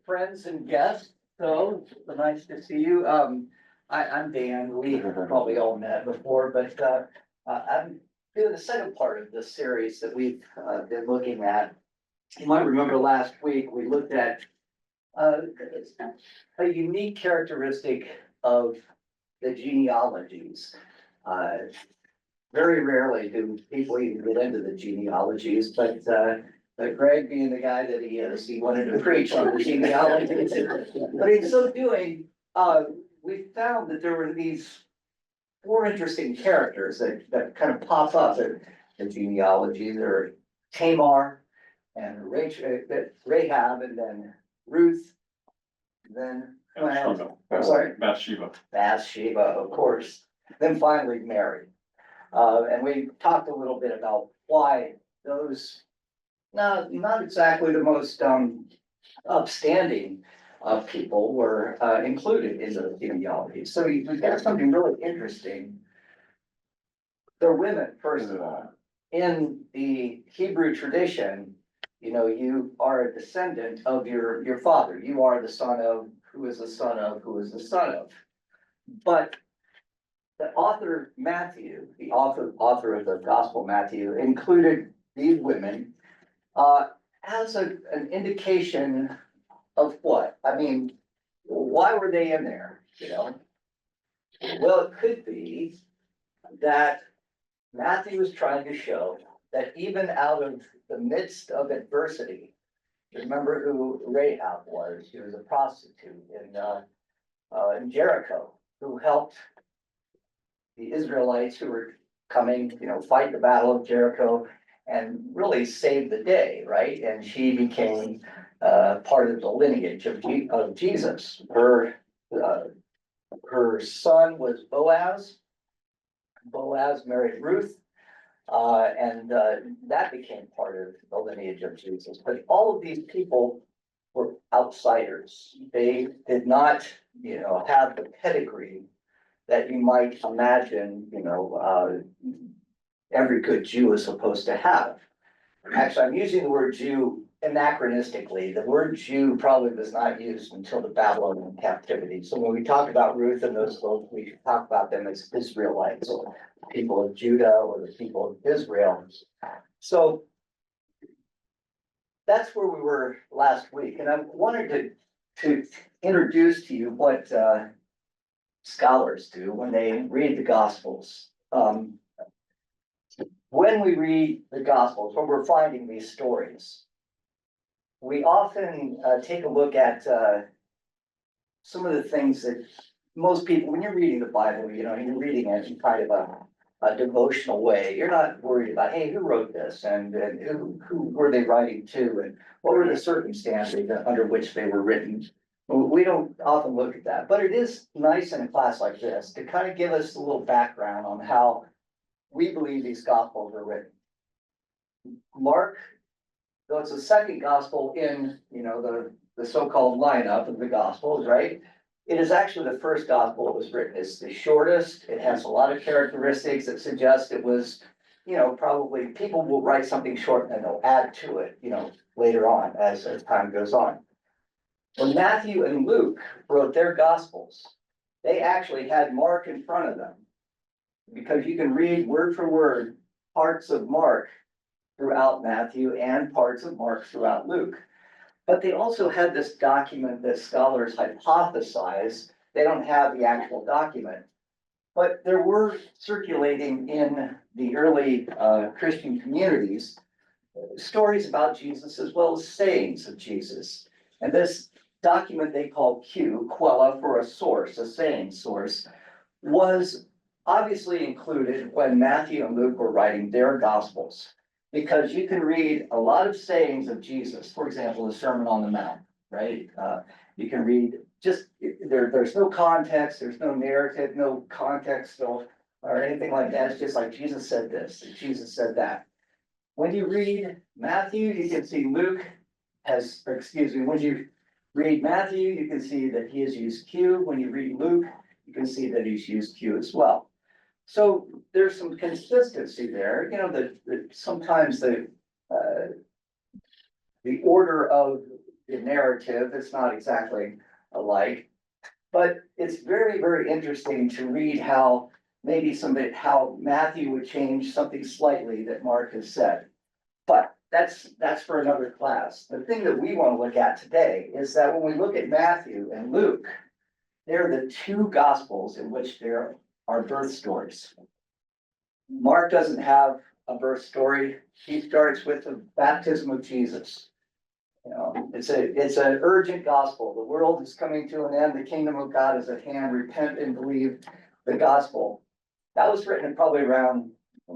friends and guests. So nice to see you. I'm Dan. We probably all met before, but I'm doing the second part of this series that we've been looking at. You might remember last week we looked at uh, a unique characteristic of the genealogies. Uh, Very rarely do people even get into the genealogies, but Greg being the guy that he is, he wanted to preach on the genealogies. But in so doing, we found that there were these four interesting characters that kind of pop up in the genealogy. There are Tamar and Rachel, Rahab, and then Ruth, then, I'm sorry, Bathsheba. Bathsheba, of course, then finally Mary. And we talked a little bit about why those, not exactly the most upstanding people were included in the genealogy. So we've got something really interesting. They're women, first of all. In the Hebrew tradition, you know, you are a descendant of your father. You are the son of, who is the son of, who is the son of. But the author Matthew, the author of the Gospel Matthew, included these women as an indication of what? I mean, why were they in there, you know? Well, it could be that Matthew was trying to show that even out of the midst of adversity, remember who Rahab was? She was a prostitute in Jericho who helped the Israelites who were coming, you know, fight the battle of Jericho and really saved the day, right? And she became part of the lineage of Jesus. Her son was Boaz. Boaz married Ruth, and that became part of the lineage of Jesus. But all of these people were outsiders. They did not, you know, have the pedigree that you might imagine, you know, every good Jew is supposed to have. Actually, I'm using the word Jew anachronistically. The word Jew probably was not used until the Babylonian captivity. So when we talk about Ruth and those folks, we should talk about them as Israelites, or people of Judah, or the people of Israel. So that's where we were last week, and I wanted to introduce to you what scholars do when they read the Gospels. When we read the Gospels, when we're finding these stories, we often take a look at some of the things that most people, when you're reading the Bible, you know, you're reading it in kind of a devotional way. You're not worried about, hey, who wrote this, and who were they writing to, and what were the circumstances under which they were written. We don't often look at that, but it is nice in a class like this to kind of give us a little background on how we believe these Gospels are written. Mark, though it's the second Gospel in, you know, the so-called lineup of the Gospels, right? It is actually the first Gospel that was written. It's the shortest. It has a lot of characteristics that suggest it was, you know, probably people will write something short and then they'll add to it, you know, later on as time goes on. When Matthew and Luke wrote their Gospels, they actually had Mark in front of them, because you can read word for word parts of Mark throughout Matthew and parts of Mark throughout Luke. But they also had this document that scholars hypothesize. They don't have the actual document, but there were circulating in the early Christian communities stories about Jesus as well as sayings of Jesus. And this document they call Quella, for a source, a saying source, was obviously included when Matthew and Luke were writing their Gospels, because you can read a lot of sayings of Jesus. For example, the Sermon on the Mount, right? You can read just, there's no context, there's no narrative, no context or anything like that. It's just like Jesus said this, Jesus said that. When you read Matthew, you can see Luke when you read Matthew, you can see that he has used Q. When you read Luke, you can see that he's used Q as well. So there's some consistency there, you know, that sometimes the order of the narrative. It's not exactly alike. But it's very, very interesting to read how maybe how Matthew would change something slightly that Mark has said. But that's for another class. The thing that we want to look at today is that when we look at Matthew and Luke, they're the two gospels in which there are birth stories. Mark doesn't have a birth story. He starts with the baptism of Jesus. You know, it's an urgent gospel. The world is coming to an end. The kingdom of God is at hand. Repent and believe the gospel. That was written probably around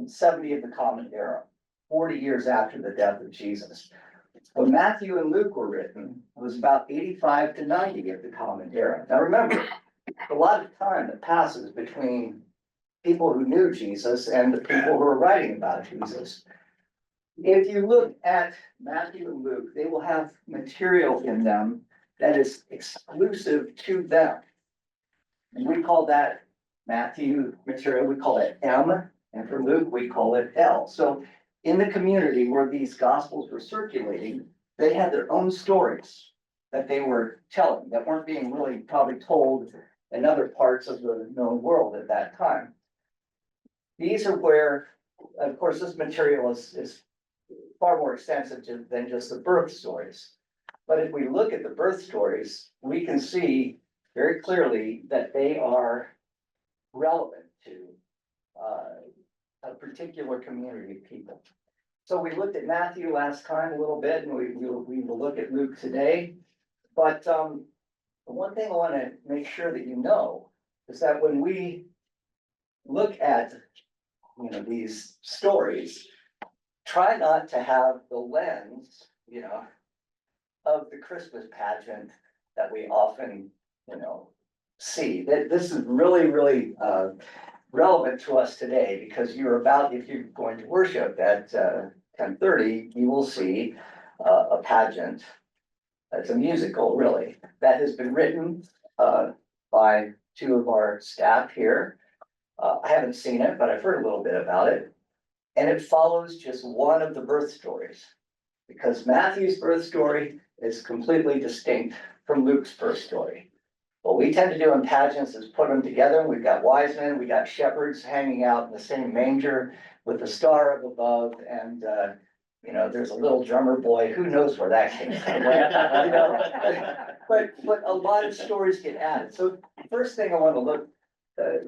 70 of the Common Era, 40 years after the death of Jesus. When Matthew and Luke were written, it was about 85 to 90 of the Common Era. Now remember, a lot of time that passes between people who knew Jesus and the people who are writing about Jesus. If you look at Matthew and Luke, they will have material in them that is exclusive to them. And we call that Matthew material, we call it M, and for Luke, we call it L. So in the community where these gospels were circulating, they had their own stories that they were telling that weren't being really probably told in other parts of the known world at that time. These are where, of course, this material is far more extensive than just the birth stories. But if we look at the birth stories, we can see very clearly that they are relevant to a particular community of people. So we looked at Matthew last time a little bit, and we will look at Luke today. But the one thing I want to make sure that you know is that when we look at these stories, try not to have the lens, of the Christmas pageant that we often, see. That this is really, really relevant to us today because if you're going to worship at 10:30, you will see a pageant. It's a musical, really, that has been written by two of our staff here. I haven't seen it, but I've heard a little bit about it. And it follows just one of the birth stories, because Matthew's birth story is completely distinct from Luke's birth story. What we tend to do in pageants is put them together. We've got Wisemen, we got shepherds hanging out in the same manger with the star up above, and there's a little drummer boy. Who knows where that came from? But a lot of stories get added. So first thing I want to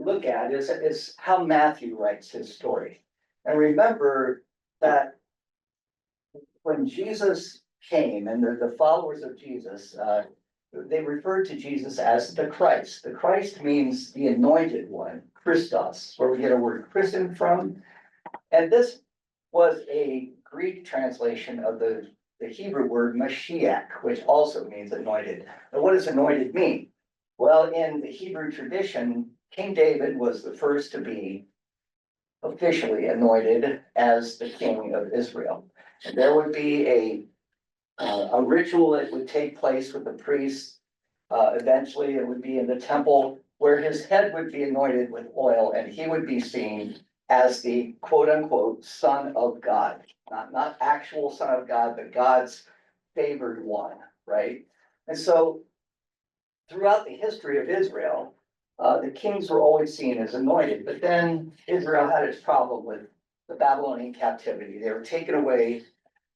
look at is how Matthew writes his story. And remember that when Jesus came and the followers of Jesus, they referred to Jesus as the Christ. The Christ means the anointed one, Christos, where we get our word Christian from. And this was a Greek translation of the Hebrew word Mashiach, which also means anointed. And what does anointed mean? Well, in the Hebrew tradition, King David was the first to be officially anointed as the king of Israel. And there would be a ritual that would take place with the priest. Eventually, it would be in the temple where his head would be anointed with oil, and he would be seen as the quote unquote son of God, not actual son of God, but God's favored one, right? And so throughout the history of Israel, the kings were always seen as anointed, but then Israel had its problem with the Babylonian captivity. They were taken away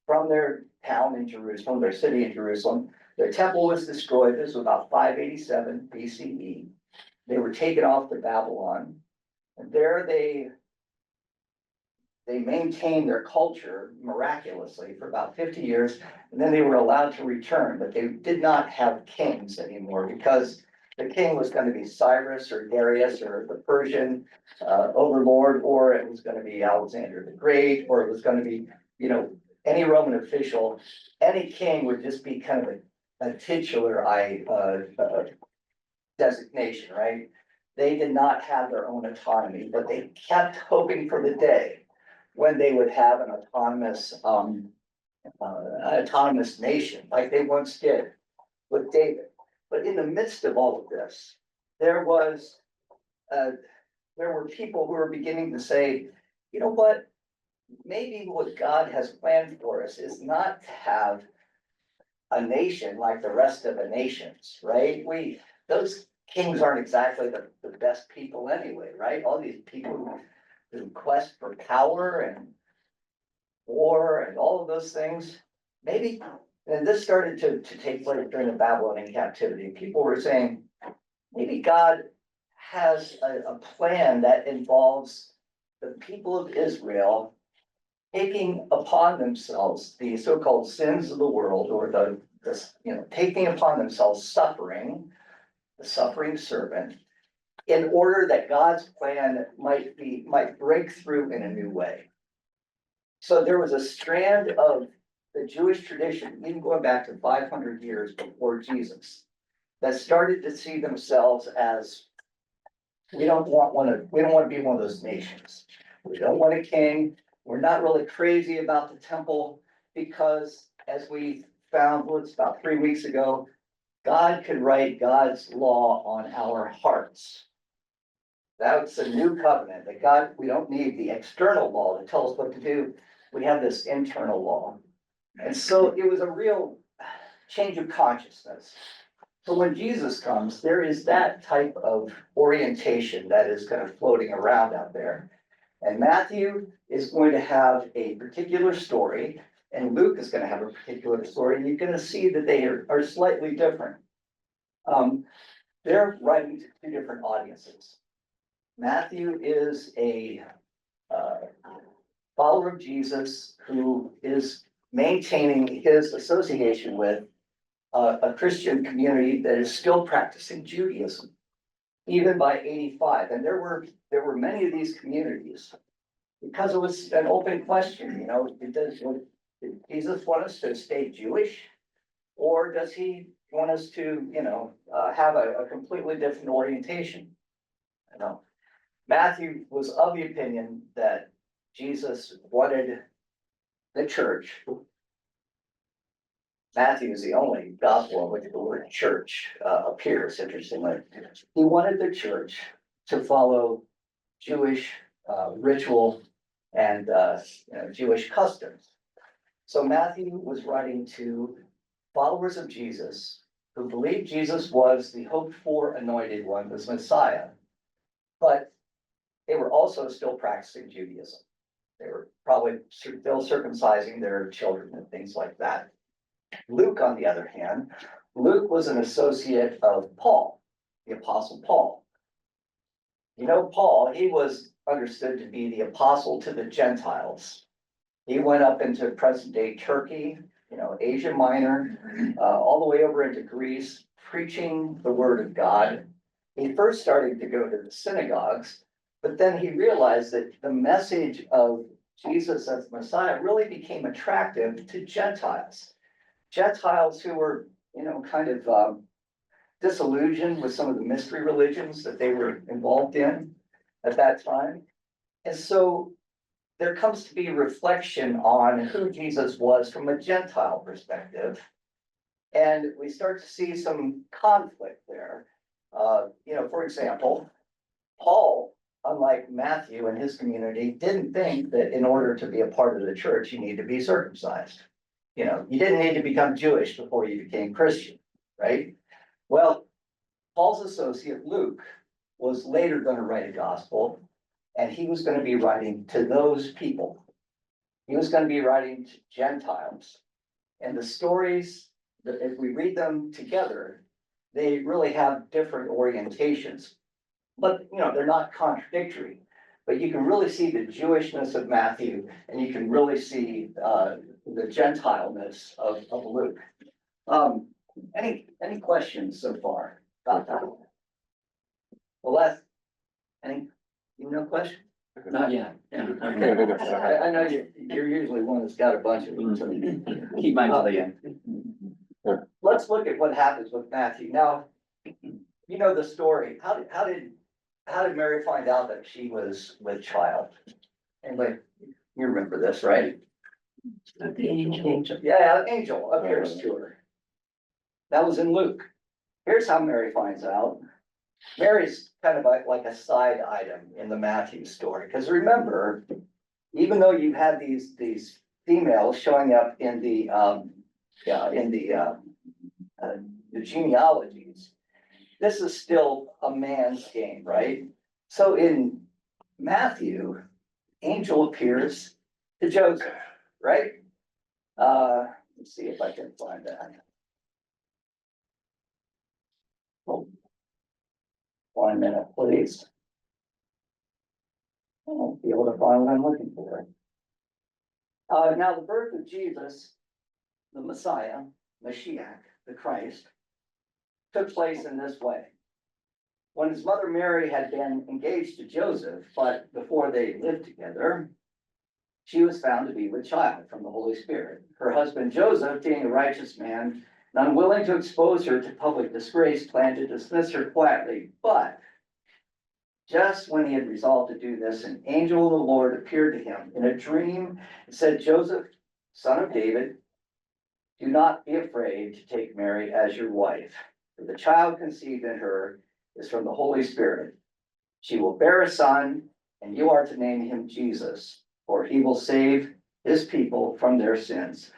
from their town in Jerusalem, their city in Jerusalem. Their temple was destroyed. This was about 587 BCE. They were taken off to Babylon, and there they maintained their culture miraculously for about 50 years, and then they were allowed to return, but they did not have kings anymore because the king was going to be Cyrus or Darius or the Persian overlord, or it was going to be Alexander the Great, or it was going to be, any Roman official. Any king would just be kind of a titular designation, right? They did not have their own autonomy, but they kept hoping for the day when they would have an autonomous nation, like they once did with David. But in the midst of all of this, there were people who were beginning to say, you know what? Maybe what God has planned for us is not to have a nation like the rest of the nations, right? Those kings aren't exactly the best people anyway, right? All these people who quest for power and war and all of those things. Maybe, and this started to take place during the Babylonian captivity. People were saying, maybe God has a plan that involves the people of Israel taking upon themselves the so-called sins of the world, or taking upon themselves suffering, the suffering servant, in order that God's plan might break through in a new way. So there was a strand of the Jewish tradition, even going back to 500 years before Jesus, that started to see themselves as, we don't want to be one of those nations. We don't want a king. We're not really crazy about the temple, because as we found, about 3 weeks ago, God could write God's law on our hearts. That's a new covenant that God, we don't need the external law to tell us what to do. We have this internal law. And so it was a real change of consciousness. So when Jesus comes, there is that type of orientation that is kind of floating around out there. And Matthew is going to have a particular story, and Luke is going to have a particular story, and you're going to see that they are slightly different. They're writing to two different audiences. Matthew is a follower of Jesus who is maintaining his association with a Christian community that is still practicing Judaism, even by 85. And there were many of these communities, because it was an open question, did Jesus want us to stay Jewish? Or does he want us to, have a completely different orientation? Matthew was of the opinion that Jesus wanted the church. Matthew is the only gospel in which the word church appears, interestingly. He wanted the church to follow Jewish ritual and Jewish customs. So Matthew was writing to followers of Jesus who believed Jesus was the hoped for anointed one, this Messiah, but they were also still practicing Judaism. They were probably still circumcising their children and things like that. Luke, on the other hand, Luke was an associate of Paul, the Apostle Paul. Paul, he was understood to be the apostle to the Gentiles. He went up into present-day Turkey, Asia Minor, all the way over into Greece, preaching the word of God. He first started to go to the synagogues, but then he realized that the message of Jesus as Messiah really became attractive to Gentiles. Gentiles who were, kind of disillusioned with some of the mystery religions that they were involved in at that time. And so there comes to be reflection on who Jesus was from a Gentile perspective. And we start to see some conflict there. For example, Paul, unlike Matthew and his community, didn't think that in order to be a part of the church, you need to be circumcised. You didn't need to become Jewish before you became Christian, right? Well, Paul's associate Luke was later going to write a gospel, and he was going to be writing to those people. He was going to be writing to Gentiles. And the stories, if we read them together, they really have different orientations. But, they're not contradictory. But you can really see the Jewishness of Matthew, and you can really see the Gentile-ness of Luke. Any questions so far about that? Well, no question? Not yet. Yeah. Okay. I know you're usually one that's got a bunch of them. So Keep mine till the end. let's look at what happens with Matthew. Now, the story. How did Mary find out that she was with child? Anybody, you remember this, right? The angel. Yeah, an angel appears to her. That was in Luke. Here's how Mary finds out. Mary's kind of like a side item in the Matthew story, because remember, even though you had these females showing up in the yeah, in the genealogies, this is still a man's game, right? So in Matthew, angel appears to Joseph, right? Let's see if I can find that. Oh, 1 minute, please. I won't be able to find what I'm looking for. Now the birth of Jesus, the Messiah, Mashiach, the Christ, took place in this way. When his mother Mary had been engaged to Joseph, but before they lived together, she was found to be with child from the Holy Spirit. Her husband Joseph, being a righteous man and unwilling to expose her to public disgrace, planned to dismiss her quietly. But just when he had resolved to do this, an angel of the Lord appeared to him in a dream and said, Joseph, son of David, do not be afraid to take Mary as your wife, for the child conceived in her is from the Holy Spirit. She will bear a son, and you are to name him Jesus, for he will save his people from their sins.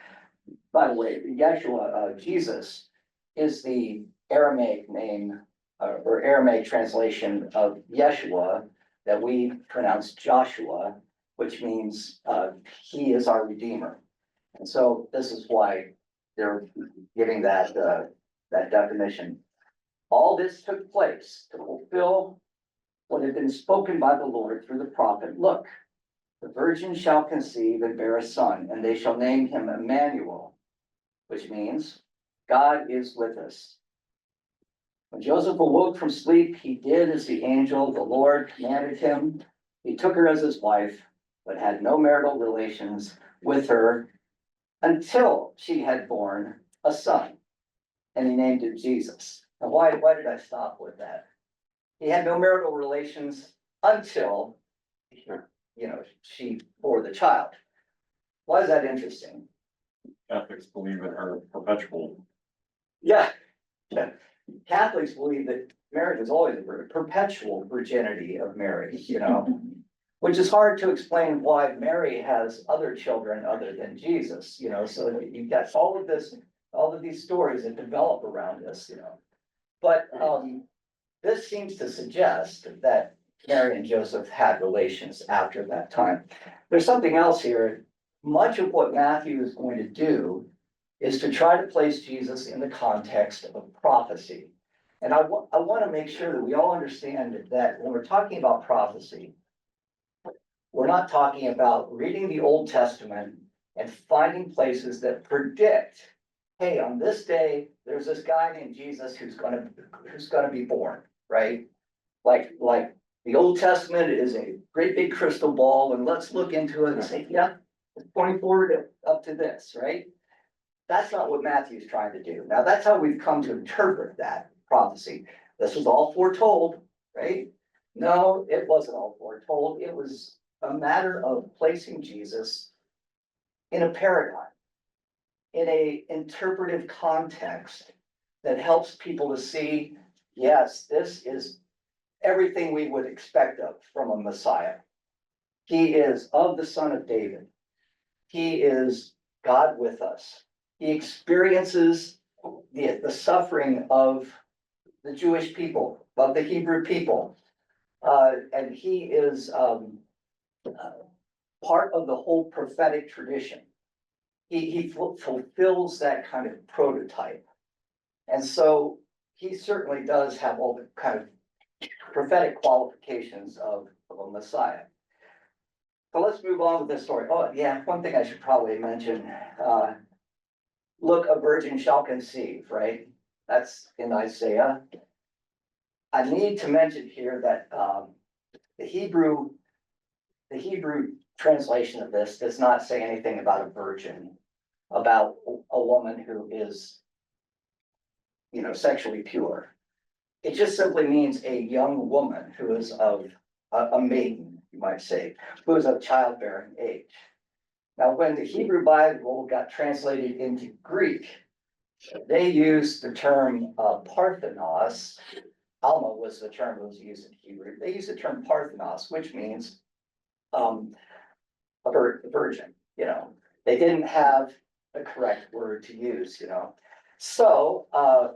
By the way, Yeshua, Jesus, is the Aramaic name or Aramaic translation of Yeshua that we pronounce Joshua, which means he is our Redeemer. And so this is why they're giving that definition. All this took place to fulfill what had been spoken by the Lord through the prophet. Look, the virgin shall conceive and bear a son, and they shall name him Emmanuel, which means God is with us. When Joseph awoke from sleep, he did as the angel of the Lord commanded him. He took her as his wife, but had no marital relations with her until she had borne a son, and he named him Jesus. Now, why did I stop with that? He had no marital relations until, she bore the child. Why is that interesting? Catholics believe in her perpetual. Yeah. Catholics believe that Mary was always a perpetual virginity of Mary, which is hard to explain why Mary has other children other than Jesus, so you've got all of these stories that develop around this, But this seems to suggest that Mary and Joseph had relations after that time. There's something else here. Much of what Matthew is going to do is to try to place Jesus in the context of prophecy. And I want to make sure that we all understand that when we're talking about prophecy, we're not talking about reading the Old Testament and finding places that predict, hey, on this day, there's this guy named Jesus who's gonna be born, right? Like the Old Testament is a great big crystal ball, and let's look into it and say, yeah, it's pointing forward up to this, right? That's not what Matthew's trying to do. Now, that's how we've come to interpret that prophecy. This was all foretold, right? No, it wasn't all foretold. It was a matter of placing Jesus in a paradigm, in a interpretive context that helps people to see, yes, this is everything we would expect from a Messiah. He is of the son of David. He is God with us. He experiences the suffering of the Jewish people, of the Hebrew people. And he is part of the whole prophetic tradition. He fulfills that kind of prototype. And so he certainly does have all the kind of prophetic qualifications of a Messiah. So let's move on with this story. Oh, yeah, one thing I should probably mention. Look, a virgin shall conceive, right? That's in Isaiah. I need to mention here that the Hebrew translation of this does not say anything about a virgin, about a woman who is, sexually pure. It just simply means a young woman who is of a maiden, you might say, who is of childbearing age. Now, when the Hebrew Bible got translated into Greek, they used the term Parthenos. Alma was the term that was used in Hebrew. They used the term Parthenos, which means a virgin. They didn't have the correct word to use, you know. So,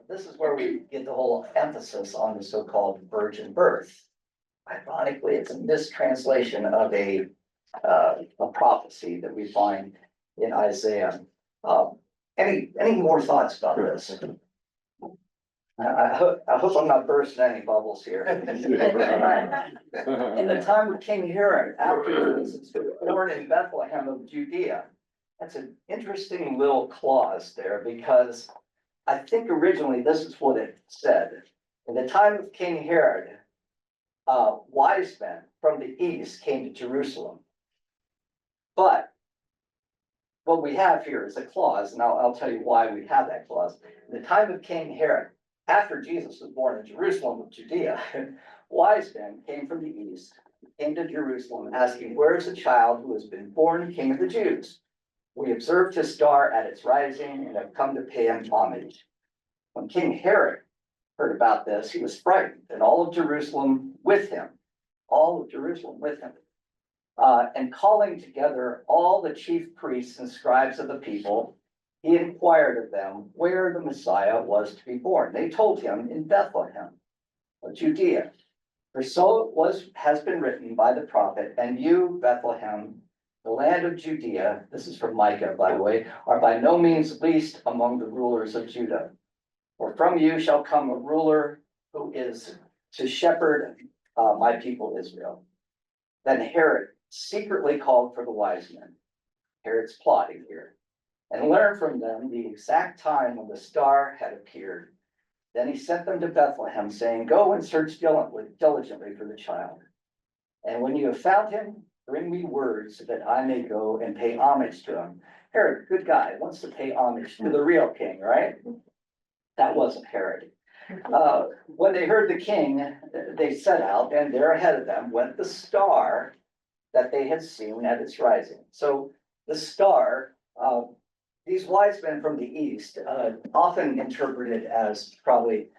this is where we get the whole emphasis on the so-called virgin birth. Ironically, it's a mistranslation of a prophecy that we find in Isaiah. Any more thoughts about this? I hope I'm not bursting any bubbles here. In the time of King Herod, after Jesus was born in Bethlehem of Judea. That's an interesting little clause there, because I think originally this is what it said. In the time of King Herod, wise men from the east came to Jerusalem. But what we have here is a clause, and I'll tell you why we have that clause. In the time of King Herod, after Jesus was born in Jerusalem of Judea, wise men came from the east, came to Jerusalem, asking, "Where is the child who has been born King of the Jews? We observed his star at its rising and have come to pay him homage." When King Herod heard about this, he was frightened, and all of Jerusalem with him. All of Jerusalem with him. And calling together all the chief priests and scribes of the people, he inquired of them where the Messiah was to be born. They told him, "In Bethlehem of Judea. For so it has been written by the prophet, and you, Bethlehem, the land of Judea," this is from Micah, by the way, "are by no means least among the rulers of Judah. For from you shall come a ruler who is to shepherd my people Israel." Then Herod secretly called for the wise men. Herod's plotting here. And learned from them the exact time when the star had appeared. Then he sent them to Bethlehem, saying, "Go and search diligently for the child. And when you have found him, bring me word so that I may go and pay homage to him." Herod, good guy, wants to pay homage to the real king, right? That wasn't Herod. When they heard the king, they set out, and there ahead of them went the star that they had seen at its rising. So the star, these wise men from the east, often interpreted as probably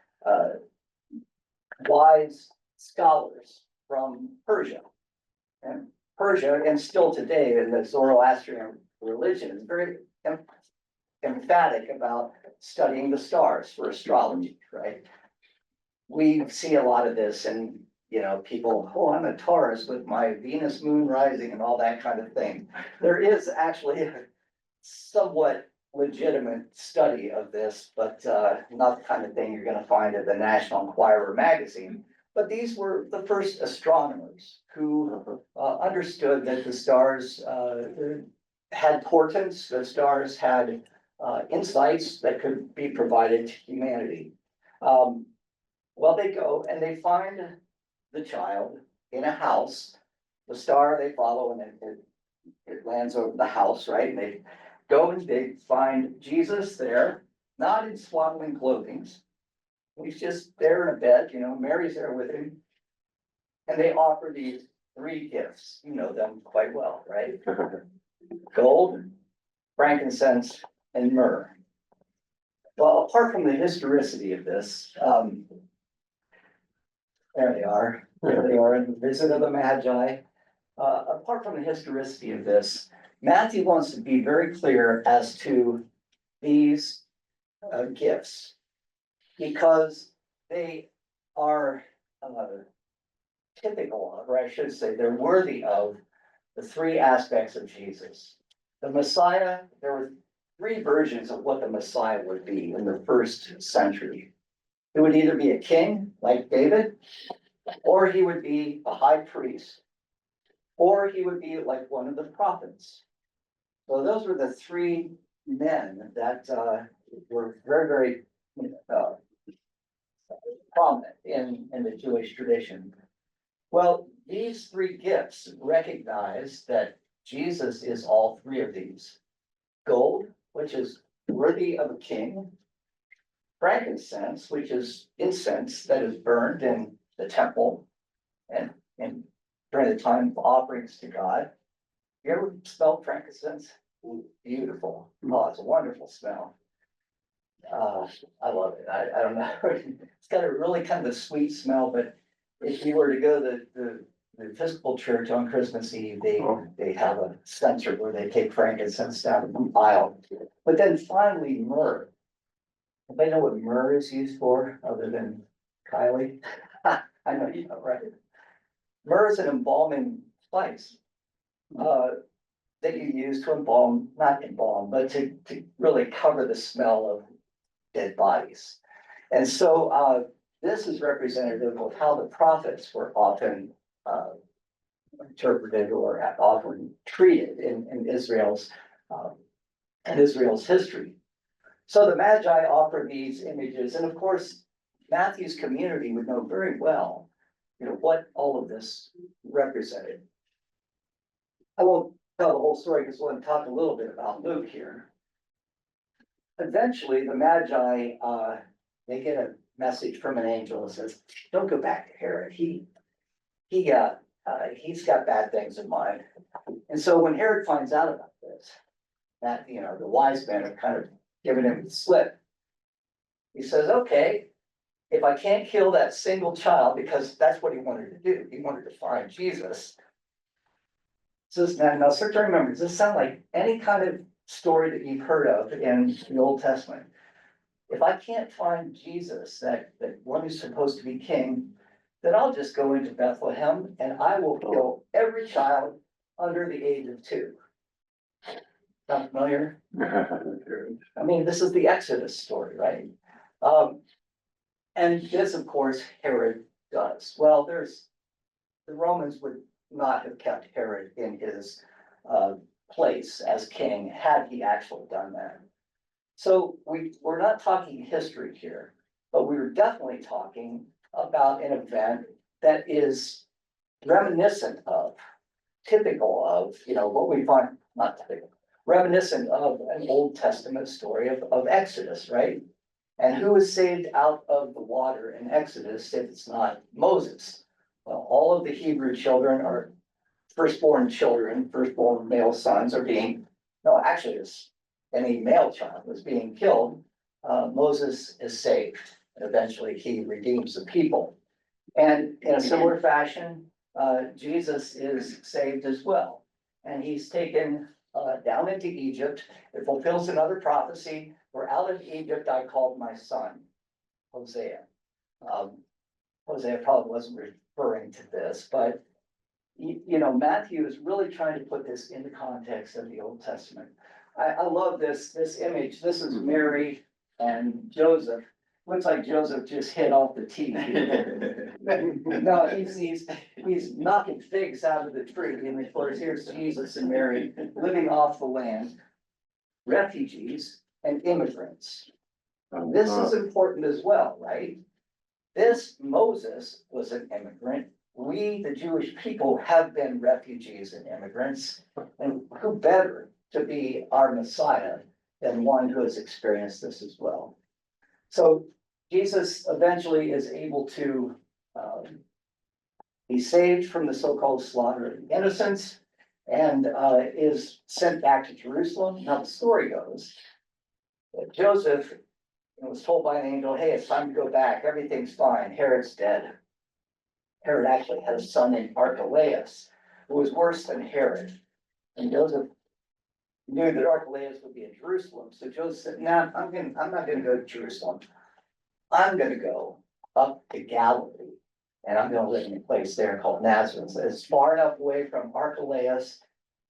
wise scholars from Persia. And Persia, and still today in the Zoroastrian religion, is very emphatic about studying the stars for astrology, right? We see a lot of this, and people, "Oh, I'm a Taurus with my Venus moon rising," and all that kind of thing. There is actually a somewhat legitimate study of this, but not the kind of thing you're going to find in the National Enquirer magazine. But these were the first astronomers who understood that the stars had portents, the stars had insights that could be provided to humanity. Well, they go and they find the child in a house. The star they follow, and it lands over the house, right? And they go and they find Jesus there, not in swaddling clothing. He's just there in a bed, Mary's there with him. And they offer these three gifts. You know them quite well, right? Gold, frankincense, and myrrh. Well, apart from the historicity of this, there they are. There they are in the visit of the Magi. Apart from the historicity of this, Matthew wants to be very clear as to these gifts, because they are typical of, or I should say, they're worthy of the three aspects of Jesus. The Messiah, there were three versions of what the Messiah would be in the first century. It would either be a king like David, or he would be a high priest, or he would be like one of the prophets. So those were the three men that were very, very prominent in the Jewish tradition. Well, these three gifts recognize that Jesus is all three of these. Gold, which is worthy of a king. Frankincense, which is incense that is burned in the temple and during the time of offerings to God. You ever smelled frankincense? Ooh, beautiful. Oh, it's a wonderful smell. I love it. I don't know. It's got a really kind of a sweet smell, but if you were to go to the the Episcopal Church on Christmas Eve, they have a censer where they take frankincense down the aisle. But then finally myrrh. Anybody know what myrrh is used for other than Kylie? I know you know, right? Myrrh is an embalming spice. That you use to embalm, not embalm, but to really cover the smell of dead bodies. And so, this is representative of how the prophets were often, interpreted or often treated in Israel's history. So the Magi offer these images, and of course, Matthew's community would know very well, what all of this represented. I won't tell the whole story because I want to talk a little bit about Luke here. Eventually, the Magi, they get a message from an angel that says, "Don't go back to Herod. He's got bad things in mind." And so when Herod finds out about this, that, the wise men are kind of giving him the slip. He says, "Okay, if I can't kill that single child," because that's what he wanted to do. He wanted to find Jesus. Says, now search and remember, does this sound like any kind of story that you've heard of in the Old Testament? If I can't find Jesus, that one who's supposed to be king, then I'll just go into Bethlehem and I will kill every child under the age of 2. Sound familiar? I mean, this is the Exodus story, right? And this, of course, Herod does. Well, the Romans would not have kept Herod in his place as king had he actually done that. So we're not talking history here, but we were definitely talking about an event that is reminiscent of, typical of, what we find, not typical, reminiscent of an Old Testament story of Exodus, right? And who is saved out of the water in Exodus if it's not Moses? Well, all of the Hebrew children are firstborn male sons are being, no, actually, any male child was being killed. Moses is saved. And eventually he redeems the people. And in a similar fashion, Jesus is saved as well. And he's taken down into Egypt. It fulfills another prophecy. "For out of Egypt I called my son," Hosea. Hosea probably wasn't referring to this, but Matthew is really trying to put this in the context of the Old Testament. I love this image. This is Mary and Joseph. Looks like Joseph just hit off the tee. No, he's knocking figs out of the tree. And of course, here's Jesus and Mary living off the land, refugees and immigrants. This is important as well, right? This Moses was an immigrant. We, the Jewish people, have been refugees and immigrants, and who better to be our Messiah than one who has experienced this as well? So Jesus eventually is able to be saved from the so-called slaughter of the innocents and is sent back to Jerusalem. Now the story goes that Joseph was told by an angel, "Hey, it's time to go back. Everything's fine. Herod's dead." Herod actually had a son named Archelaus, who was worse than Herod. And Joseph knew that Archelaus would be in Jerusalem. So Joseph said, "No, I'm not gonna go to Jerusalem. I'm gonna go up to Galilee. And I'm gonna live in a place there called Nazareth." So it's far enough away from Archelaus.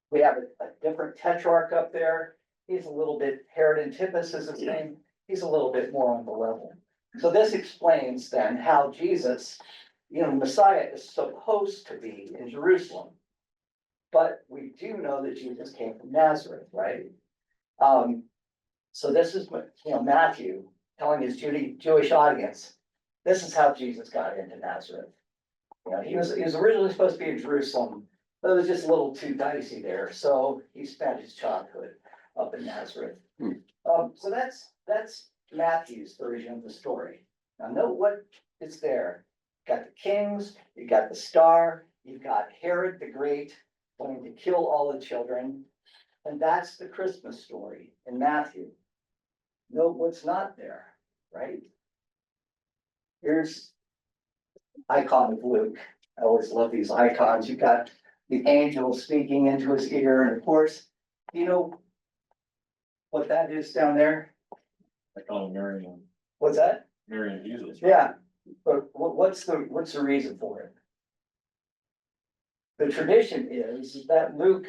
We have a different tetrarch up there. He's a little bit, Herod Antipas is his name. He's a little bit more on the level. So this explains then how Jesus, Messiah is supposed to be in Jerusalem. But we do know that Jesus came from Nazareth, right? So this is, Matthew telling his Jewish audience, this is how Jesus got into Nazareth. He was originally supposed to be in Jerusalem, but it was just a little too dicey there. So he spent his childhood up in Nazareth. So that's Matthew's version of the story. Now note what is there. You've got the kings, you've got the star, you've got Herod the Great wanting to kill all the children. And that's the Christmas story in Matthew. Note what's not there, right? Here's icon of Luke. I always love these icons. You've got the angel speaking into his ear, and of course, you know what that is down there? I call him What's that? Marion Jesus. right? Yeah, but what's the reason for it? The tradition is that Luke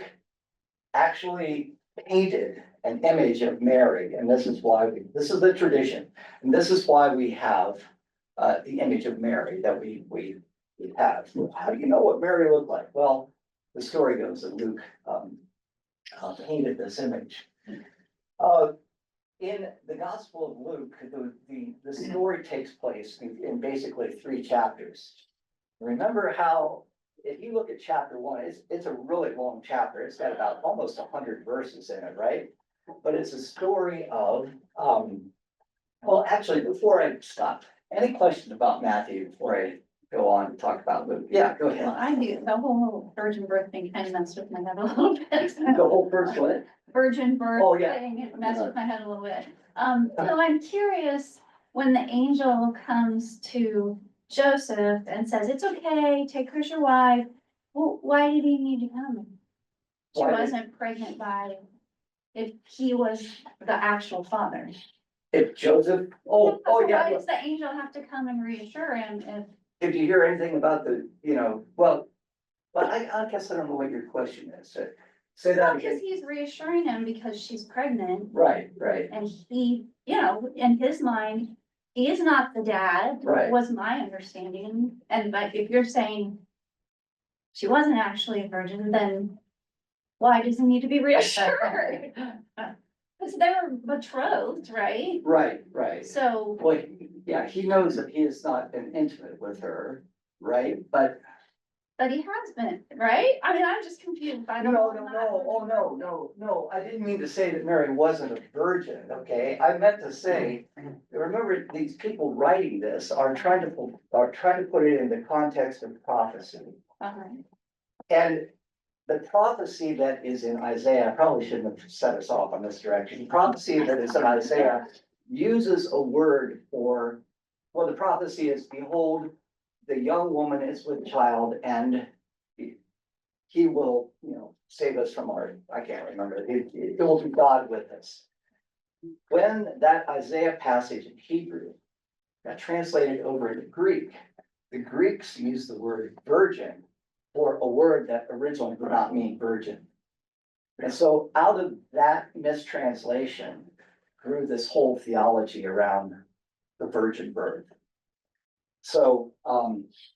actually painted an image of Mary, and this is this is the tradition, and this is why we have the image of Mary that we have. How do you know what Mary looked like? Well, the story goes that Luke painted this image. In the Gospel of Luke, the story takes place in basically 3 chapters. Remember how, if you look at chapter 1, it's a really long chapter. It's got about almost 100 verses in it, right? But it's a story of, well, actually, before I stop, any questions about Matthew before I go on to talk about Luke? Yeah, go Well, ahead. I do, the whole virgin birth thing kind of messed with my head a little bit. The whole first one. Virgin birth Oh, yeah. thing messed with my head a little bit. So I'm curious, when the angel comes to Joseph and says, it's okay, take her as your wife, well, why did he need to come? She Why did- wasn't pregnant by, if he was the actual father. If Joseph, So why yeah. does the angel have to come and reassure him if? Did you hear anything about well, but I guess I don't know what your question is. Say that Because again. he's reassuring him because she's pregnant Right. and he, in his mind, he is not the dad, Right. was my understanding. And but if you're saying she wasn't actually a virgin, then why does he need to be reassured? Because they were betrothed, right? Right. So, Well, yeah, he knows that he has not been intimate with her, right? But but he has been, right? I mean, I'm just confused. I don't know. no, I didn't mean to say that Mary wasn't a virgin, okay? I meant to say, remember, these people writing this are trying to put it in the context of prophecy. And the prophecy that is in Isaiah, I probably shouldn't have set us off on this direction. The prophecy that is in Isaiah uses a word for, well, the prophecy is, behold, the young woman is with child and he will, save us from I can't remember, it will be God with us. When that Isaiah passage in Hebrew got translated over into Greek, the Greeks used the word virgin for a word that originally did not mean virgin. And so out of that mistranslation grew this whole theology around the virgin birth. So,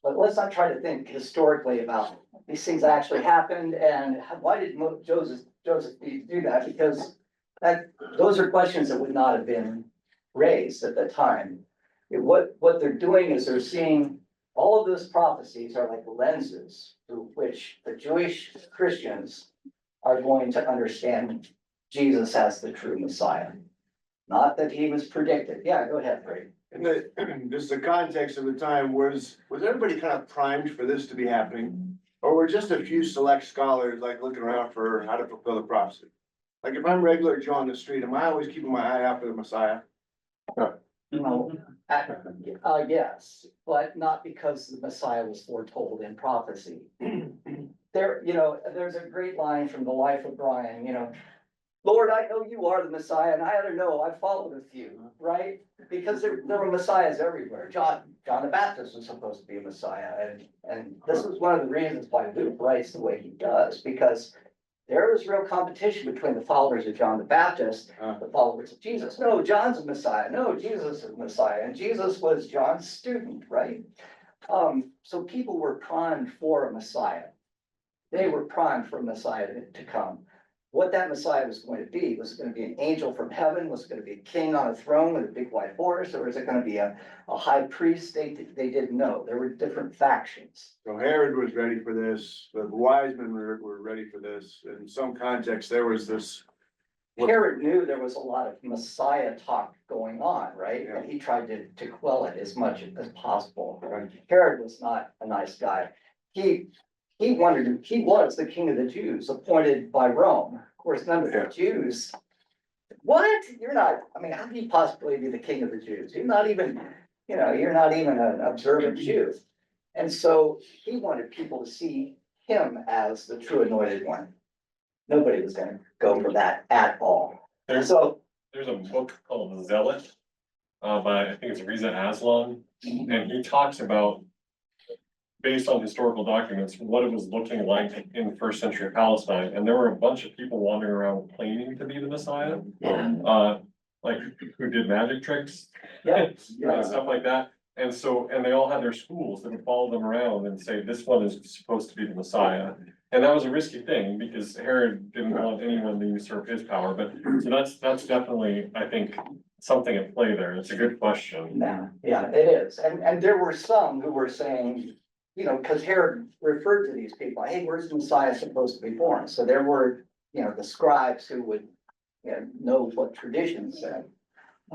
but let's not try to think historically about these things that actually happened and why did Joseph do that? Because those are questions that would not have been raised at the time. What they're doing is they're seeing all of those prophecies are like lenses through which the Jewish Christians are going to understand Jesus as the true Messiah. Not that he was predicted. Yeah, go ahead, Brady. And just the context of the time, was everybody kind of primed for this to be happening? Or were just a few select scholars like looking around for how to fulfill the prophecy? Like if I'm regular Joe on the street, am I always keeping my eye out for the Messiah? No, yes, but not because the Messiah was foretold in prophecy. There's a great line from the life of Brian, Lord, I know you are the Messiah, and I ought to know I've followed with you, right? Because there were messiahs everywhere. John the Baptist was supposed to be a Messiah, and this is one of the reasons why Luke writes the way he does, because there was real competition between the followers of John the Baptist, the followers of Jesus. No, John's a Messiah. No, Jesus is a Messiah, and Jesus was John's student, right? So people were primed for a Messiah. They were primed for a Messiah to come. What that Messiah was going to be, was it going to be an angel from heaven? Was it going to be a king on a throne with a big white horse? Or is it going to be a high priest? They didn't know. There were different factions. So Herod was ready for this, the Wisemen were ready for this. In some context, there was this. Herod knew there was a lot of Messiah talk going on, right? Yeah. And he tried to quell it as much as possible. Herod was not a nice guy. He was the king of the Jews, appointed by Rome. Of course, none of the Jews. What? You're not, how can you possibly be the king of the Jews? You're not even an observant Jew. And so he wanted people to see him as the true anointed one. Nobody was gonna go for that at all. So, There's a book called The Zealot, by, I think it's Riza Aslan, and he talks about, based on historical documents, what it was looking like in first century Palestine, and there were a bunch of people wandering around claiming to be the Messiah. Like who did magic tricks. yeah, And stuff like that, and so, and they all had their schools that would follow them around and say, this one is supposed to be the Messiah. And that was a risky thing, because Herod didn't want anyone to usurp his power, but, so that's definitely, I think, something at play there, it's a good question. yeah, it is. And there were some who were saying, you know, because Herod referred to these people, hey, where's the Messiah supposed to be born? So there were, you know, the scribes who would, you know what tradition said.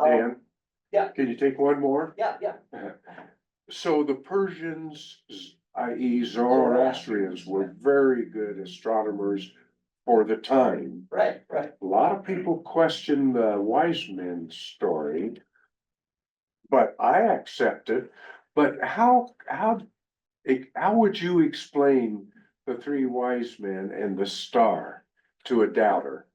Dan? yeah. Can you take one more? Yeah, So the Persians, i.e. Zoroastrians, were very good astronomers for the time. right. A lot of people question the Wisemen story, but I accept it. But how would you explain the three wise men and the star to a doubter?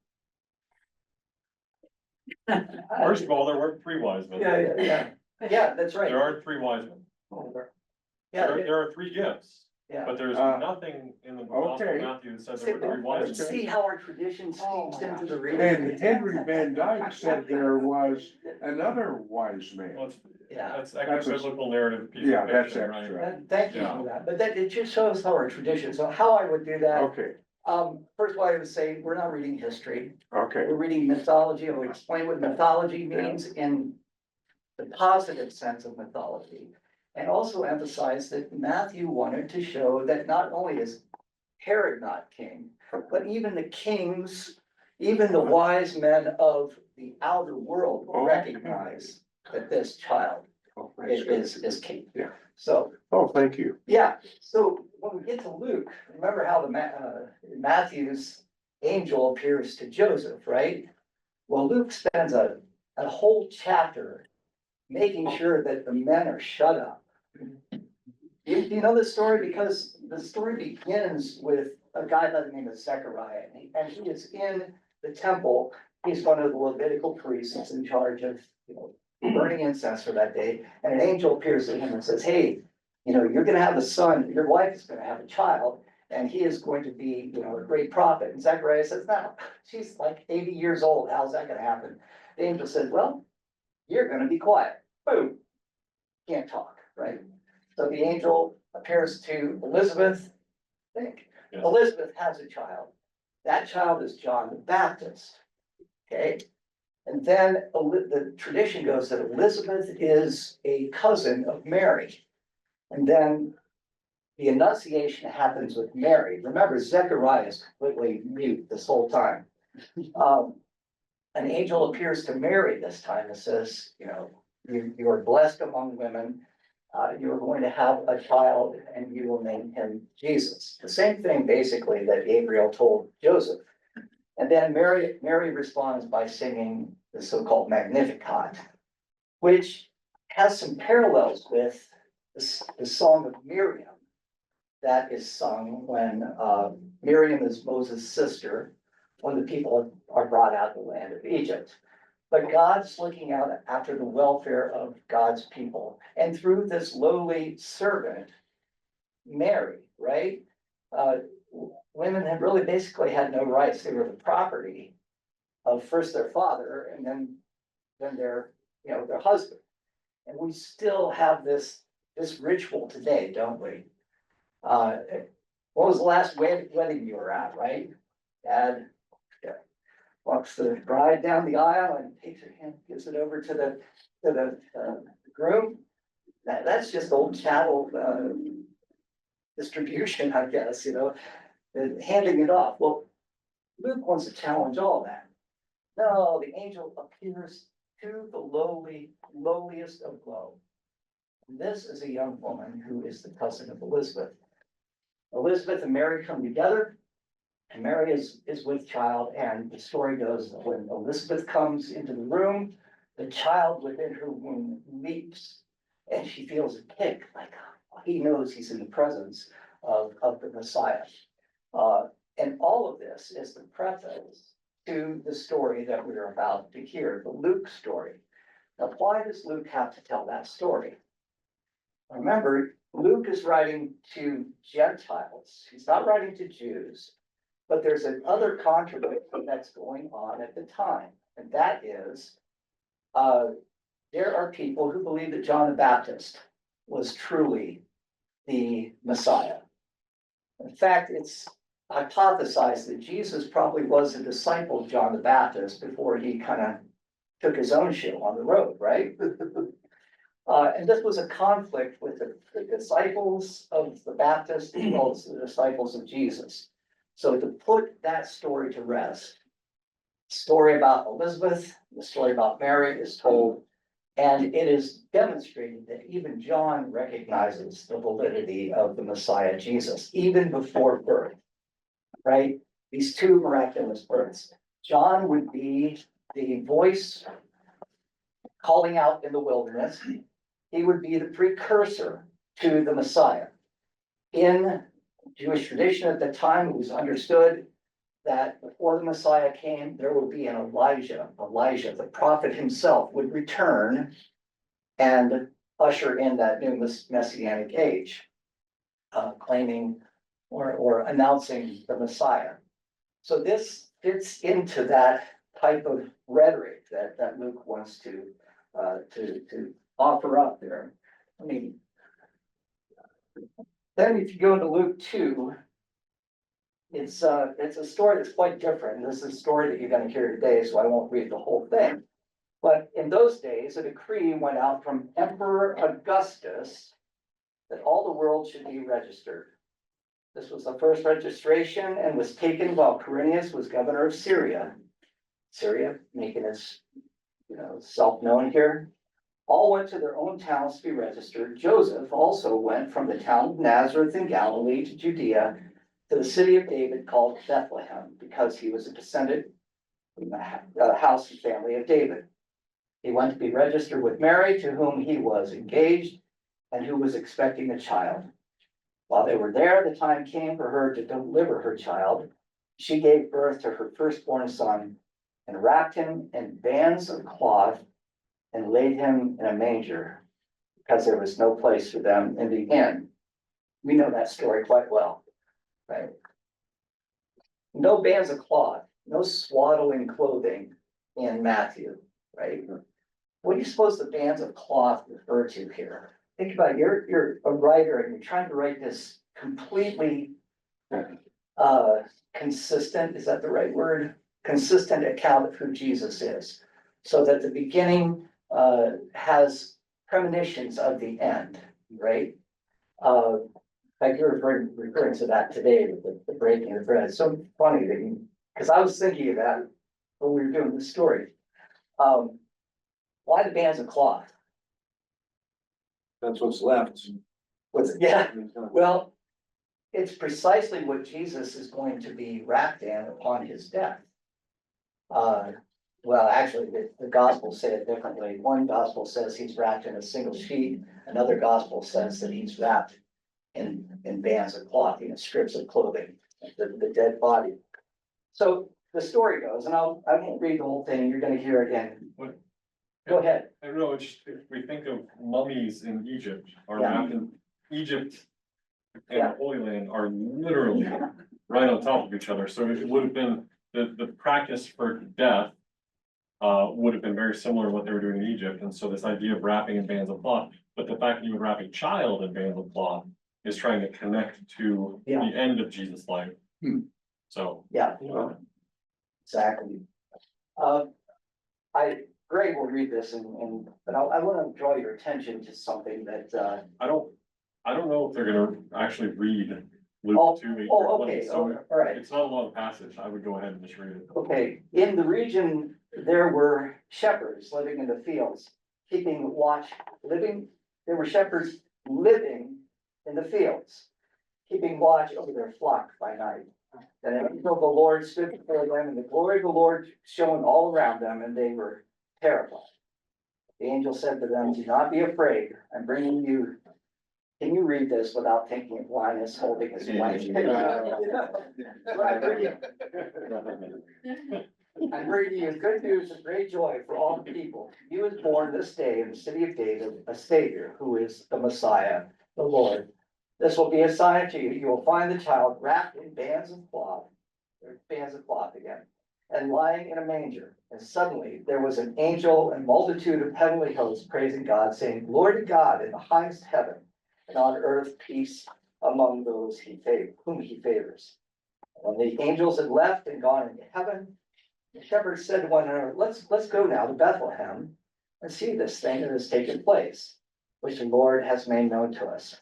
First of all, there weren't three wise men. Yeah, that's right. There are three wise men. Yeah, There are three gifts, yeah. but there's nothing in the Gospel of okay. Matthew that says there were three wise men. See how our tradition seeps into the reading? And Henry Van Dyke said there was another wise man. Well, it's- Yeah. That's actually a biblical narrative piece Yeah, of that's fiction, right? extra. Thank you for that, but that, it just shows how our tradition, so how I would do that, Okay, first of all, I would say, we're not reading history. okay, We're reading mythology, and we explain what mythology means in the positive sense of mythology. And also emphasize that Matthew wanted to show that not only is Herod not king, but even the kings, even the wise men of the outer world will recognize that this child oh, that's good. is king. Yeah. So, Oh, thank you. yeah, so when we get to Luke, remember how Matthew's angel appears to Joseph, right? Well, Luke spends a whole chapter making sure that the men are shut up. You know this story? Because the story begins with a guy by the name of Zechariah, and he is in the temple. He's one of the Levitical priests in charge of, you know, burning incense for that day. And an angel appears to him and says, hey, you know, you're gonna have a son, your wife is gonna have a child, and he is going to be, you know, a great prophet. And Zechariah says, no, she's like 80 years old. How's that gonna happen? The angel says, well, you're gonna be quiet. Boom. Can't talk, right? So the angel appears to Elizabeth. Think, Yes. Elizabeth has a child. That child is John the Baptist. Okay? And then the tradition goes that Elizabeth is a cousin of Mary. And then the Annunciation happens with Mary. Remember, Zechariah is completely mute this whole time. An angel appears to Mary this time and says, you know, you are blessed among women. You are going to have a child and you will name him Jesus. The same thing basically that Gabriel told Joseph. And then Mary responds by singing the so-called Magnificat, which has some parallels with the song of Miriam that is sung when Miriam is Moses' sister, when the people are brought out of the land of Egypt. But God's looking out after the welfare of God's people. And through this lowly servant, Mary, right? Women had really basically had no rights. They were the property of first their father and then their, you know, their husband. And we still have this ritual today, don't we? What was the last wedding you were at, right? Dad walks the bride down the aisle and takes her hand, gives it over to the groom. That's just old chattel distribution, I guess, you know, handing it off. Well, Luke wants to challenge all that. No, the angel appears to the lowliest of low. And this is a young woman who is the cousin of Elizabeth. Elizabeth and Mary come together. And Mary is with child, and the story goes that when Elizabeth comes into the room, the child within her womb leaps, and she feels a kick, like, he knows he's in the presence of the Messiah. And all of this is the preface to the story that we're about to hear, the Luke story. Now, why does Luke have to tell that story? Remember, Luke is writing to Gentiles. He's not writing to Jews, but there's another controversy that's going on at the time, and that is, there are people who believe that John the Baptist was truly the Messiah. In fact, it's hypothesized that Jesus probably was a disciple of John the Baptist before he kind of took his own show on the road, right? And this was a conflict with the disciples of the Baptist as well as the disciples of Jesus. So to put that story to rest, story about Elizabeth, the story about Mary is told, and it is demonstrated that even John recognizes the validity of the Messiah Jesus, even before birth, right? These two miraculous births. John would be the voice calling out in the wilderness. He would be the precursor to the Messiah. In Jewish tradition at the time, it was understood that before the Messiah came, there would be an Elijah. Elijah, the prophet himself, would return and usher in that new messianic age, claiming or announcing the Messiah. So this fits into that type of rhetoric that Luke wants to offer up there. I mean, then if you go to Luke 2, it's a story that's quite different. This is a story that you're going to hear today, so I won't read the whole thing. But in those days, a decree went out from Emperor Augustus that all the world should be registered. This was the first registration and was taken while Quirinius was governor of Syria. Syria, making its, self-known here. All went to their own towns to be registered. Joseph also went from the town of Nazareth in Galilee to Judea to the city of David called Bethlehem, because he was a descendant from the house and family of David. He went to be registered with Mary, to whom he was engaged and who was expecting a child. While they were there, the time came for her to deliver her child. She gave birth to her firstborn son and wrapped him in bands of cloth and laid him in a manger because there was no place for them in the inn. We know that story quite well, right? No bands of cloth, no swaddling clothing in Matthew, right? What do you suppose the bands of cloth refer to here? Think about it, you're a writer and you're trying to write this completely consistent, is that the right word? Consistent account of who Jesus is. So that the beginning has premonitions of the end, right? Like you're referring to that today with the breaking of bread. It's so funny that because I was thinking of that when we were doing this story. Why the bands of cloth? That's what's left. Well, it's precisely what Jesus is going to be wrapped in upon his death. Well, actually, the Gospels say it differently. One gospel says he's wrapped in a single sheet. Another gospel says that he's wrapped in bands of cloth, strips of clothing, the dead body. So the story goes, and I won't read the whole thing. You're going to hear again. What? Go ahead. I don't know, it's just, if we think of mummies in Egypt, are Yeah. wrapped in Egypt and Yeah. the Holy Land are literally right on top of each other, so it would have been, the practice for death would have been very similar to what they were doing in Egypt, and so this idea of wrapping in bands of cloth, but the fact that you would wrap a child in bands of cloth is trying to connect to the Yeah. end of Jesus' life. So. Yeah. Exactly. Greg will read this but I want to draw your attention to something that, I don't know if they're gonna actually read Oh, Luke 2, 8 oh, through okay, 20, so all right. it's not a long passage, I would go ahead and just read it. Okay, in the region, there were shepherds living in the fields, keeping watch, there were shepherds living in the fields, keeping watch over their flock by night. And an angel of the Lord stood before them, and the glory of the Lord shone all around them, and they were terrified. The angel said to them, "Do not be afraid. I'm bringing you Can you read this without thinking of Linus holding his wife? I'm reading you good news and great joy for all people. You is born this day in the city of David, a Savior who is the Messiah, the Lord. This will be a sign to you. You will find the child wrapped in bands of cloth, or bands of cloth again, and lying in a manger. And suddenly there was an angel and multitude of heavenly hosts praising God, saying, Glory to God in the highest heaven, and on earth peace among those whom he favors. When the angels had left and gone into heaven, the shepherds said to one another, let's go now to Bethlehem and see this thing that has taken place, which the Lord has made known to us.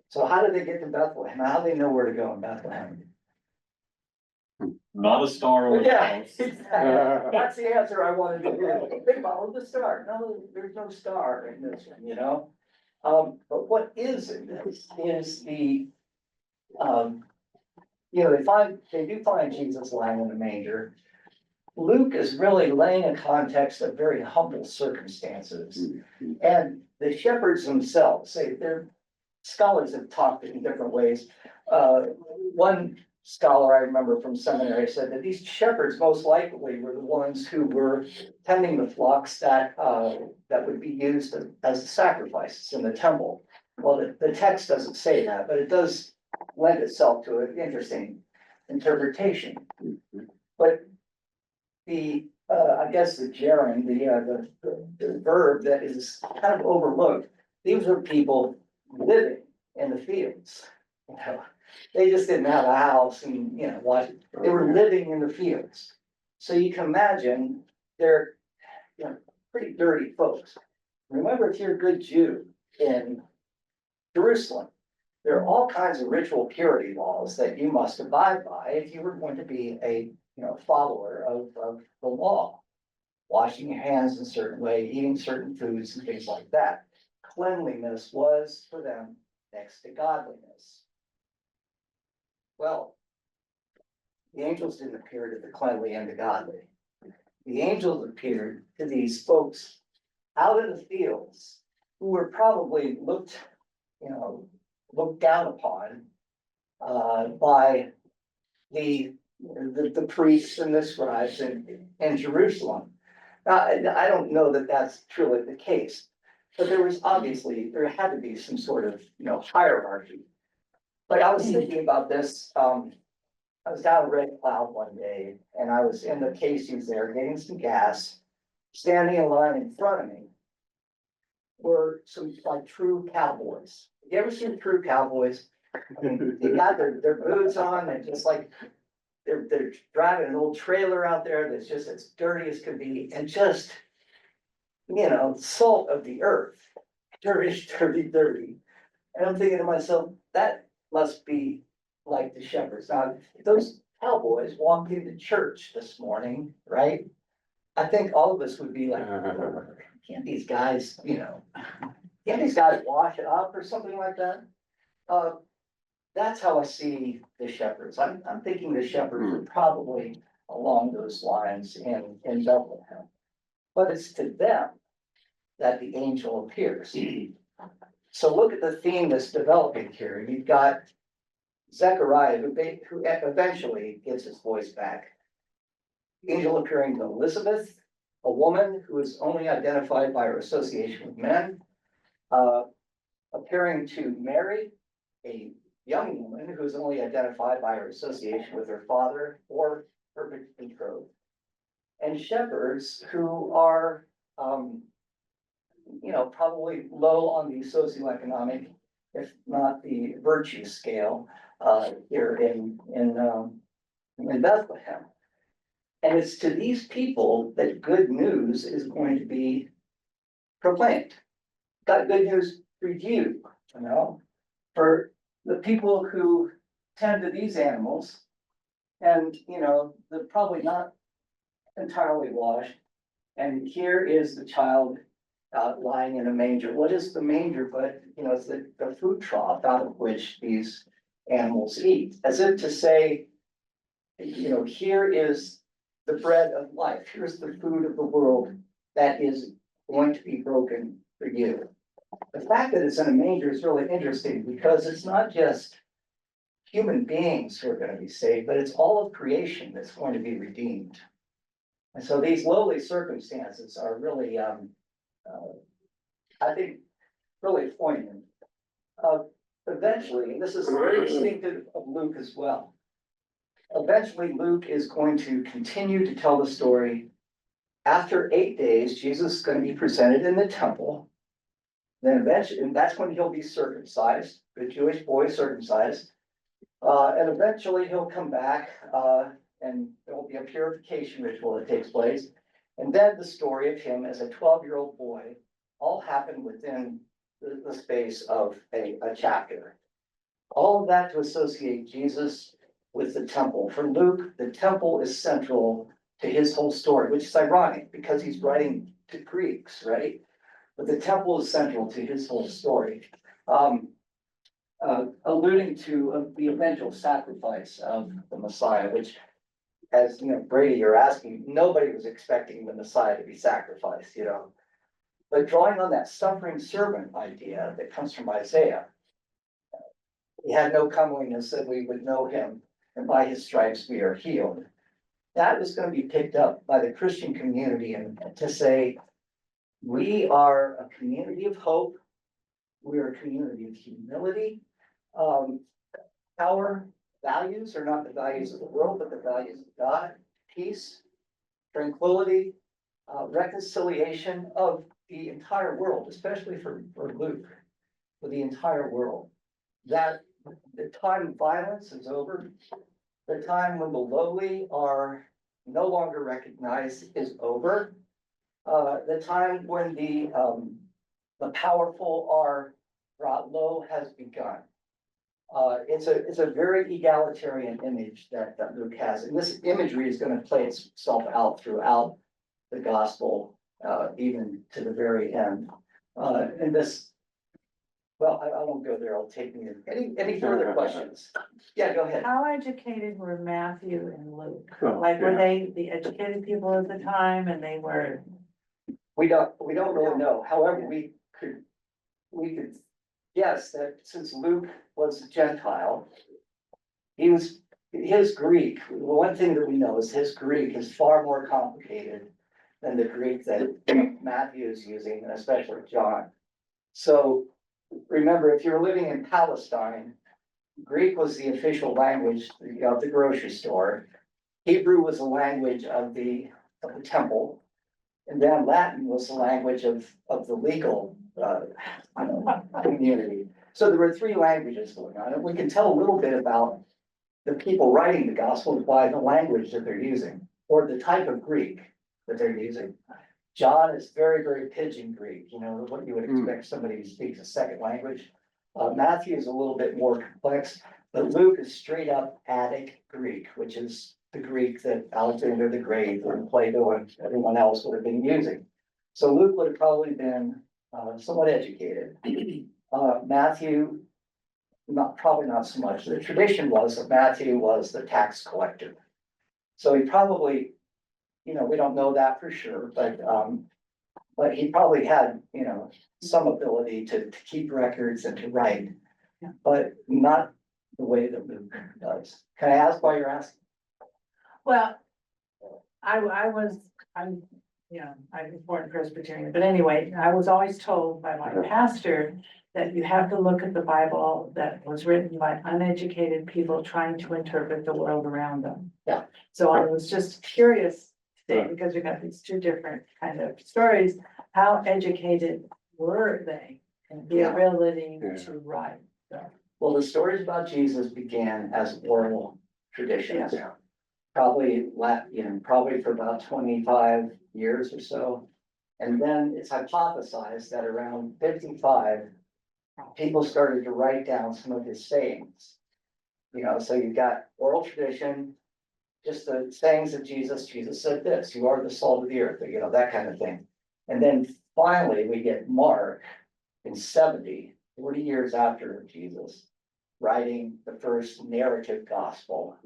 So how did they get to Bethlehem? How do they know where to go in Bethlehem? Not a star or a Yeah, house. exactly. That's the answer I wanted to hear. They followed the star. No, there's no star in this one, you know? But what is in this is they do find Jesus lying in the manger. Luke is really laying a context of very humble circumstances. And the shepherds themselves, their scholars have talked in different ways. One scholar I remember from seminary said that these shepherds most likely were the ones who were tending the flocks that would be used as sacrifices in the temple. Well, the text doesn't say that, but it does lend itself to an interesting interpretation. But I guess the gerund, the verb that is kind of overlooked, these were people living in the fields. You know, they just didn't have a house and, they were living in the fields. So you can imagine they're, pretty dirty folks. Remember, if you're a good Jew in Jerusalem, there are all kinds of ritual purity laws that you must abide by if you were going to be a follower of the law. Washing your hands in a certain way, eating certain foods and things like that. Cleanliness was for them next to godliness. Well, the angels didn't appear to the cleanly and the godly. The angels appeared to these folks out in the fields who were probably looked down upon by the priests and the scribes in Jerusalem. Now, I don't know that that's truly the case, but there had to be some sort of, hierarchy. But I was thinking about this, I was down at Red Cloud one day and I was in the Casey's there getting some gas, standing in line in front of me were some like true cowboys. You ever seen true cowboys? I mean, they got their boots on and just like they're driving an old trailer out there that's just as dirty as could be and just, salt of the earth. Dirty, dirty, dirty. And I'm thinking to myself, that must be like the shepherds. Now, if those cowboys walked into church this morning, right? I think all of us would be like, can't these guys, wash it up or something like that? That's how I see the shepherds. I'm thinking the shepherds are probably along those lines in Bethlehem. But it's to them that the angel appears. So look at the theme that's developing here. You've got Zechariah, who eventually gets his voice back. The angel appearing to Elizabeth, a woman who is only identified by her association with men. Appearing to Mary, a young woman who is only identified by her association with her father or her betrothed. And shepherds who are, probably low on the socioeconomic, if not the virtue scale, here in Bethlehem. And it's to these people that good news is going to be proclaimed. Got good news for you, for the people who tend to these animals. And, they're probably not entirely washed. And here is the child lying in a manger. What is the manger? But, it's the food trough out of which these animals eat. As if to say, here is the bread of life. Here's the food of the world that is going to be broken for you. the fact that it's in a manger is really interesting because it's not just human beings who are gonna be saved, but it's all of creation that's going to be redeemed. And so these lowly circumstances are really, I think, really poignant. Eventually, and this is very distinctive of Luke as well. Eventually, Luke is going to continue to tell the story. After 8 days, Jesus is going to be presented in the temple. Then eventually, and that's when he'll be circumcised, the Jewish boy circumcised. And eventually he'll come back, and there will be a purification ritual that takes place. And then the story of him as a 12-year-old boy all happened within the space of a chapter. All of that to associate Jesus with the temple. For Luke, the temple is central to his whole story, which is ironic because he's writing to Greeks, right? But the temple is central to his whole story. Alluding to the eventual sacrifice of the Messiah, which, as you know, Brady, you're asking, nobody was expecting the Messiah to be sacrificed, you know. But drawing on that suffering servant idea that comes from Isaiah, he had no comeliness that we would know him, and by his stripes we are healed. That was going to be picked up by the Christian community and to say, we are a community of hope. We are a community of humility. Our values are not the values of the world, but the values of God, peace, tranquility, reconciliation of the entire world, especially for Luke, for the entire world. That the time of violence is over. The time when the lowly are no longer recognized is over. The time when the powerful are brought low has begun. It's a very egalitarian image that Luke has, and this imagery is going to play itself out throughout the gospel, even to the very end. And this, well, I won't go there. I'll take me. Any further questions? Yeah, go ahead. How educated were Matthew and Luke? Oh, Like, were yeah. they the educated people at the time and they were? We don't really know. However, we could guess that since Luke was a Gentile, his Greek, one thing that we know is his Greek is far more complicated than the Greek that Matthew is using, and especially John. So remember, if you're living in Palestine, Greek was the official language of the grocery store. Hebrew was the language of the temple. And then Latin was the language of the legal community. So there were three languages going on, and we can tell a little bit about the people writing the Gospels by the language that they're using, or the type of Greek that they're using. John is very, very pidgin Greek, you know, what you would expect somebody who speaks a second language. Matthew is a little bit more complex, but Luke is straight up Attic Greek, which is the Greek that Alexander the Great and Plato and everyone else would have been using. So Luke would have probably been somewhat educated. Matthew, probably not so much. The tradition was that Matthew was the tax collector. So he probably, you know, we don't know that for sure, but he probably had, you know, some ability to keep records and to write, but not the way that Luke does. Can I ask why you're asking? Well, I'm born Presbyterian, but anyway, I was always told by my pastor that you have to look at the Bible that was written by uneducated people trying to interpret the world around them. Yeah. So I was just curious today, because we got these two different kind of stories, how educated were they in the ability to write? So, Well, the stories about Jesus began as oral traditions. Yeah. Probably, probably for about 25 years or so. And then it's hypothesized that around 55, people started to write down some of his sayings. You know, so you've got oral tradition, just the sayings of Jesus said this, you are the salt of the earth, you know, that kind of thing. And then finally, we get Mark in 40 years after Jesus, writing the first narrative gospel.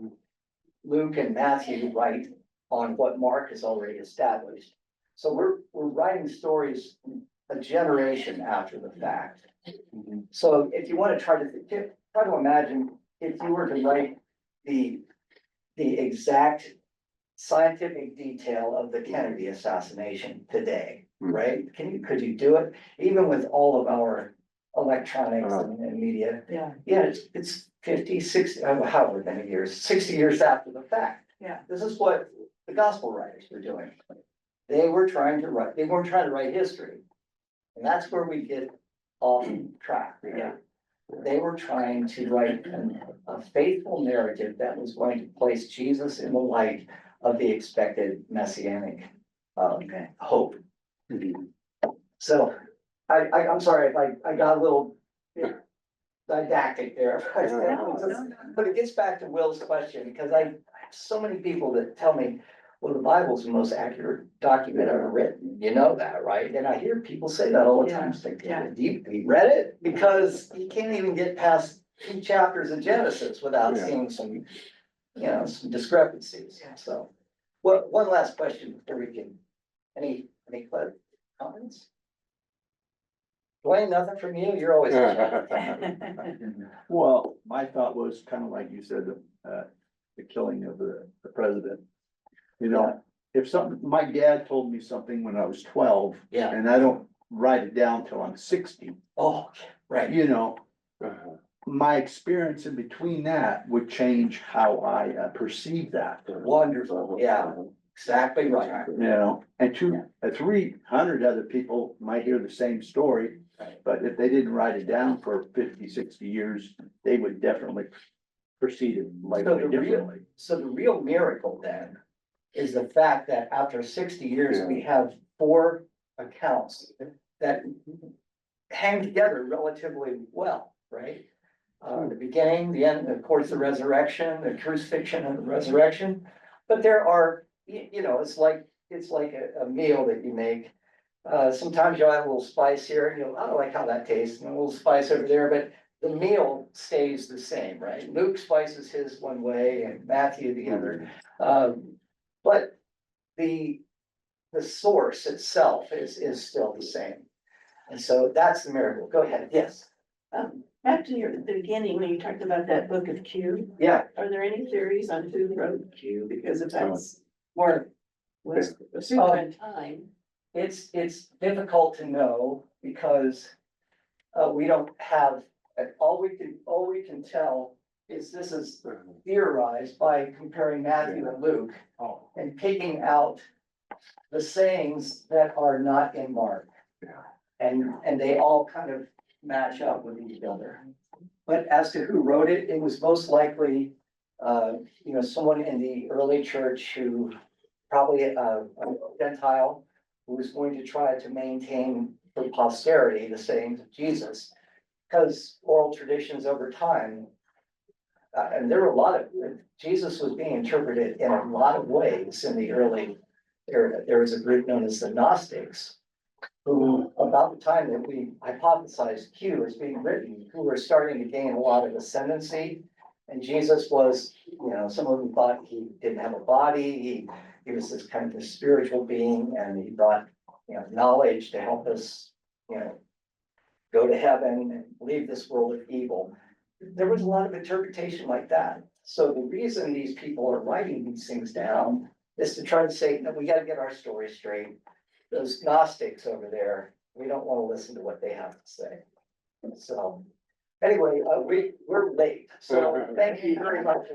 Luke and Matthew write on what Mark has already established. So we're writing stories a generation after the fact. So if you want to try to imagine if you were to write the exact scientific detail of the Kennedy assassination today, right? Could you do it? Even with all of our electronics and media, Yeah, yeah, it's 50, 60, however many years, 60 years after the fact. yeah. This is what the gospel writers were doing. They weren't trying to write history. And that's where we get off track. Yeah. They were trying to write a faithful narrative that was going to place Jesus in the light of the expected messianic hope. So I'm sorry if I got a little didactic there. But it gets back to Will's question, because I have so many people that tell me, well, the Bible's the most accurate document ever written. You know that, right? And I hear people say that all the time. It's like, Yeah. have you read it? Because you can't even get past 2 chapters of Genesis without seeing some, some discrepancies. Yeah. So, well, one last question before we can, any comments? Dwayne, nothing from you? You're always. Well, my thought was kind of like you said, the killing of the president. You know, if my dad told me something when I was 12, Yeah. and I don't write it down till I'm 60, Oh, right. you know, my experience in between that would change how I perceive that. Wonderful. Yeah, exactly right. You know, and 300 other people might hear the same story, Right. but if they didn't write it down for 50, 60 years, they would definitely proceed it like differently. So the real miracle then is the fact that after 60 years, we have 4 accounts that hang together relatively well, right? The beginning, the end, of course, the resurrection, the crucifixion and the resurrection. But there are, it's like a meal that you make. Sometimes you'll have a little spice here and I don't like how that tastes, and a little spice over there, but the meal stays the same, right? Luke spices his one way and Matthew the other. But the source itself is still the same. And so that's the miracle. Go ahead. Yes. Back to the beginning, when you talked about that book of Q, Yeah. are there any theories on who wrote Q? Because if that's more, was assumed in time. It's difficult to know because we don't have, all we can tell is this is theorized by comparing Matthew and Luke and picking out the sayings that are not in Mark. And they all kind of match up with each other. But as to who wrote it, it was most likely, someone in the early church who probably a Gentile who was going to try to maintain for posterity the sayings of Jesus. Because oral traditions over time, and there were Jesus was being interpreted in a lot of ways in the early era. There was a group known as the Gnostics, who about the time that we hypothesized Q was being written, who were starting to gain a lot of ascendancy. And Jesus was, some of them thought he didn't have a body, he was this kind of a spiritual being, and he brought, knowledge to help us, go to heaven and leave this world of evil. There was a lot of interpretation like that. So the reason these people are writing these things down is to try to say, no, we got to get our story straight. Those Gnostics over there, we don't want to listen to what they have to say. So anyway, we're late. So thank you very much.